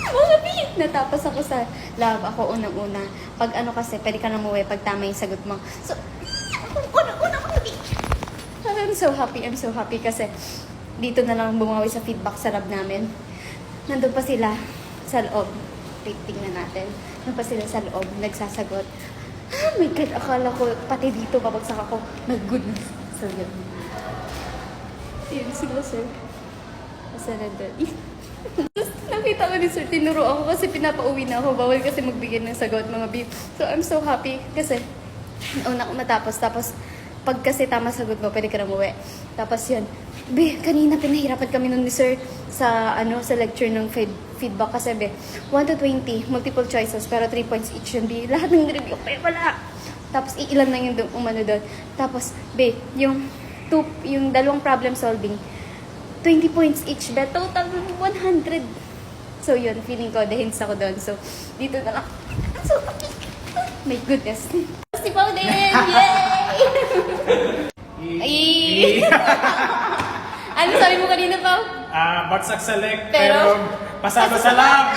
Mga B! Natapos ako sa lab. Ako unang-una. Pag ano kasi, pwede ka nang umuwi pag tama yung sagot mo. So, unang-una mga B! I'm so happy kasi dito na lang bumawi sa feedback sa lab namin. Nandun pa sila sa loob. Tingnan natin. Nandun pa sila sa loob, nagsasagot. Oh my God, akala ko pati dito babagsak ako. My goodness. So yun. Yun sila, sir. Asa nandun? Nakita ko ni sir, tinuro ako kasi pinapauwi na ako. Bawal kasi magbigay ng sagot, mga B. So I'm so happy kasi una ko matapos. Tapos pag kasi tama sagot mo, pwede ka na umuwi. Tapos yun. Be, kanina pinahirapan kami nun ni sir sa sa lecture ng feedback kasi be 1 to 20 multiple choices pero 3 points each yun. Be, lahat ng review wala. Tapos iilan lang yung umano doon. Tapos be, yung dalawang problem solving 20 points each, be total 100. So yun, feeling ko hints ako doon. So dito na lang. So my goodness. Si Pao din! Yay! Ay! Ano sabi mo kanina, Pao? Bagsak sa leg, Pero pero pasado sa lab.